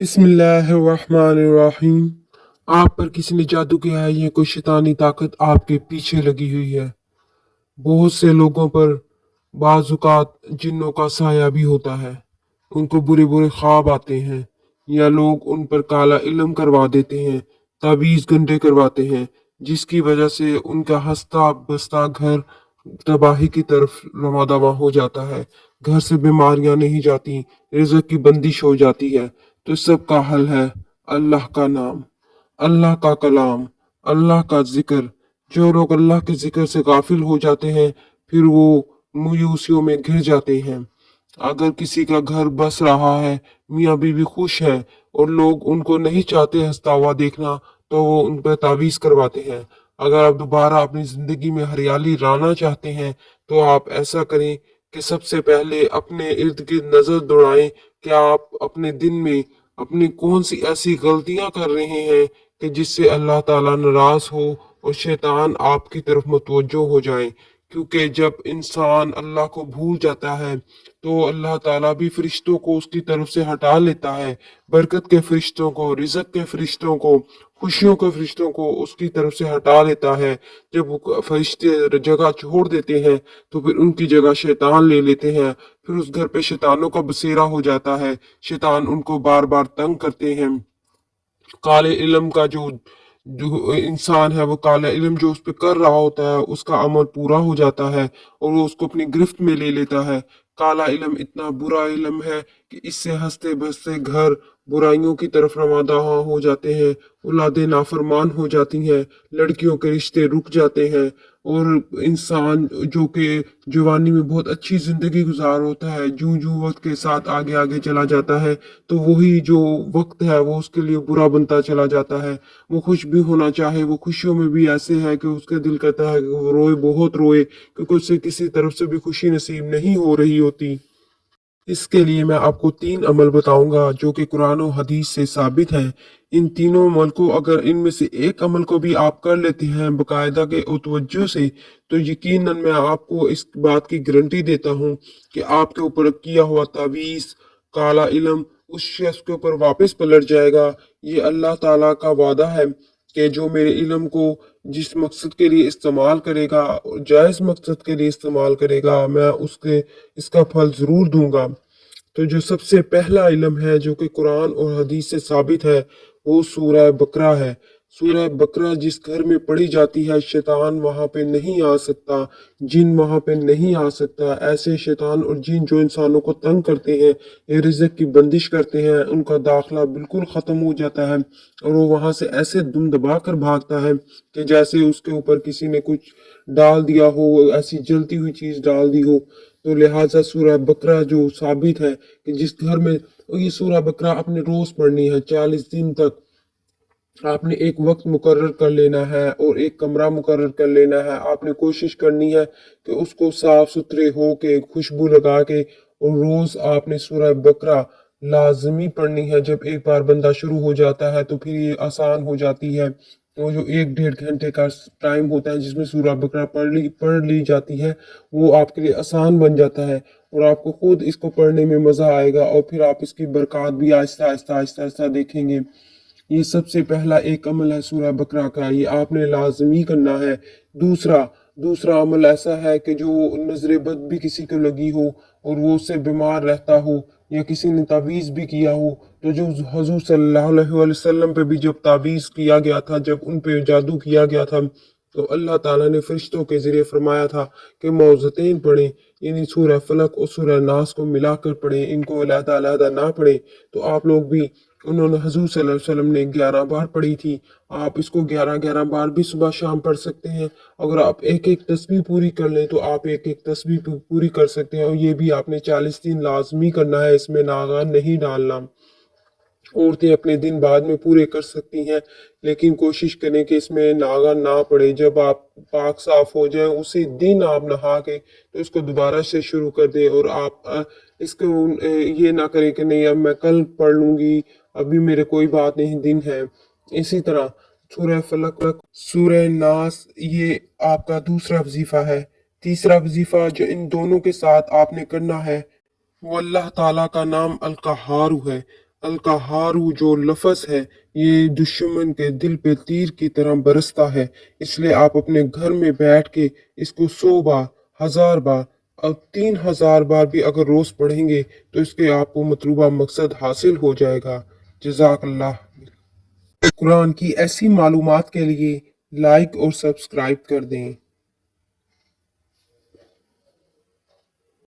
बिस्मिल्लाहिर्रहमानिर्रहीम। आप पर किसी ने जादू किया है, ये कोई शैतानी ताकत आपके पीछे लगी हुई है। बहुत से लोगों पर बाजुकात जिन्नों का साया भी होता है। उनको बुरे बुरे ख्वाब आते हैं या लोग उन पर काला इल्म करवा देते हैं, ताबीज गंदे करवाते हैं, जिसकी वजह से उनका हंसता बसता घर तबाही की तरफ रवादावा हो जाता है। घर से बीमारियां नहीं जाती, रिज़्क की बंदिश हो जाती है। तो सब का हल है अल्लाह का नाम, अल्लाह का कलाम, अल्लाह का जिक्र। जो लोग अल्लाह के जिक्र से गाफिल हो जाते हैं, फिर वो मायूसियों में घिर जाते हैं। अगर किसी का घर बस रहा है, मियाँ बीवी खुश है और लोग उनको नहीं चाहते हंसता हुआ देखना, तो वो उन पर तावीज करवाते हैं। अगर आप दोबारा अपनी जिंदगी में हरियाली लाना चाहते हैं, तो आप ऐसा करें कि सबसे पहले अपने इर्द गिर्द नजर दौड़ाएं कि आप अपने दिन में अपनी कौन सी ऐसी गलतियां कर रहे हैं कि जिससे अल्लाह ताला नाराज हो और शैतान आपकी तरफ मुतवज्जो हो जाए। क्योंकि जब इंसान अल्लाह को भूल जाता है, तो अल्लाह ताला भी फरिश्तों को उसकी तरफ से हटा लेता है। बरकत के फरिश्तों को, रिज़्क के फरिश्तों को, खुशियों के फरिश्तों को उसकी तरफ से हटा लेता है। जब वो फरिश्ते जगह छोड़ देते हैं, तो फिर उनकी जगह शैतान ले लेते हैं। फिर उस घर पे शैतानों का बसेरा हो जाता है। शैतान उनको बार बार तंग करते हैं। काले इल्म का जो जो इंसान है, वो काला इल्म जो उस पे कर रहा होता है, उसका अमल पूरा हो जाता है और वो उसको अपनी गिरफ्त में ले लेता है। काला इल्म इतना बुरा इल्म है कि इससे हंसते बसते घर बुराइयों की तरफ रवाना हो जाते हैं, औलादें नाफरमान हो जाती हैं, लड़कियों के रिश्ते रुक जाते हैं और इंसान जो कि जवानी में बहुत अच्छी जिंदगी गुजार होता है, जूं जूं वक्त के साथ आगे आगे चला जाता है, तो वही जो वक्त है वो उसके लिए बुरा बनता चला जाता है। वो खुश भी होना चाहे, वो खुशियों में भी ऐसे है कि उसका दिल करता है कि वो रोए, बहुत रोए, क्योंकि उसे किसी तरफ से भी खुशी नसीब नहीं हो रही होती। इसके लिए मैं आपको तीन अमल बताऊंगा जो कि कुरान और हदीस से साबित है। इन तीनों अमल को, अगर इनमें से एक अमल को भी आप कर लेते हैं बाकायदा के तवज्जो से, तो यकीनन मैं आपको इस बात की गारंटी देता हूँ कि आपके ऊपर किया हुआ तावीज़, काला इल्म उस शख्स के ऊपर वापस पलट जाएगा। ये अल्लाह ताला का वादा है कि जो मेरे इल्म को जिस मकसद के लिए इस्तेमाल करेगा, जायज़ मकसद के लिए इस्तेमाल करेगा, मैं उसके इसका फल ज़रूर दूंगा। तो जो सबसे पहला इल्म है जो कि कुरान और हदीस से साबित है, वो सूरह बकरा है। सूरह बकरा जिस घर में पढ़ी जाती है, शैतान वहां पे नहीं आ सकता, जिन वहां पे नहीं आ सकता। ऐसे शैतान और जिन जो इंसानों को तंग करते हैं, ये रिज़्क की बंदिश करते हैं, उनका दाखला बिल्कुल ख़त्म हो जाता है और वो वहां से ऐसे दुम दबा कर भागता है कि जैसे उसके ऊपर किसी ने कुछ डाल दिया हो, ऐसी जलती हुई चीज़ डाल दी हो। तो लिहाजा सूरह बकरा जो साबित है कि जिस घर में, और ये सूरह बकरा आपने रोज पढ़नी है 40 दिन तक। आपने एक वक्त मुकर्रर कर लेना है और एक कमरा मुकर्रर कर लेना है। आपने कोशिश करनी है कि उसको साफ सुथरे हो के, खुशबू लगा के, और रोज आपने सूरह बकरा लाजमी पढ़नी है। जब एक बार बंदा शुरू हो जाता है तो फिर ये आसान हो जाती है। तो जो 1 डेढ़ घंटे का टाइम होता है जिसमें सूरह बकरा पढ़ ली जाती है, वो आपके लिए आसान बन जाता है और आपको खुद इसको पढ़ने में मजा आएगा और फिर आप इसकी बरकत भी आहिस्ता आहिस्ता आहिस्ता आहिस्ता देखेंगे। ये सबसे पहला एक अमल है सूरह बकरा का, ये आपने लाजमी करना है। दूसरा दूसरा अमल ऐसा है कि जो नजर बद भी किसी को लगी हो और वो उससे बीमार रहता हो, या किसी ने तावीज़ भी किया हो, तो जो हजूर सल्लल्लाहु अलैहि वसल्लम पे भी जब तावीज़ किया गया था, जब उन पे जादू किया गया था, तो अल्लाह ताला ने फरिश्तों के जरिए फरमाया था कि मौज़तेन पढ़ें, यानी सूरह फलक और सूरह नास को मिलाकर पढ़ें, इनको अलहदा अलहदा ना पढ़ें। तो आप लोग भी, उन्होंने हजूर सल्लल्लाहु अलैहि वसल्लम ने 11 बार पढ़ी थी, आप इसको 11 11 बार भी सुबह शाम पढ़ सकते हैं। अगर आप एक एक तस्बीह पूरी कर लें तो आप एक एक तस्बीह पूरी कर सकते हैं, और ये भी आपने 40 दिन लाजमी करना है, इसमें नागा नहीं डालना। औरतें अपने दिन बाद में पूरे कर सकती हैं, लेकिन कोशिश करें कि इसमें नागा ना पड़े। जब आप पाक साफ हो जाए उसी दिन आप नहा के तो इसको दोबारा से शुरू कर दें, और आप इसको ये ना करें कि नहीं अब मैं कल पढ़ लूंगी, अभी मेरे कोई बात नहीं, दिन है। इसी तरह सूरह फलक, सूरह नास, ये आपका दूसरा वजीफा है। तीसरा वजीफा जो इन दोनों के साथ आपने करना है, वो अल्लाह ताला का नाम अल कहारू है। अलकाहारू जो लफ्ज़ है ये दुश्मन के दिल पे तीर की तरह बरसता है, इसलिए आप अपने घर में बैठ के इसको 100 बार, 1000 बार और 3000 बार भी अगर रोज़ पढ़ेंगे तो इसके आपको मतलूबा मकसद हासिल हो जाएगा। जज़ाकल्लाह। कुरान की ऐसी मालूमात के लिए लाइक और सब्सक्राइब कर दें।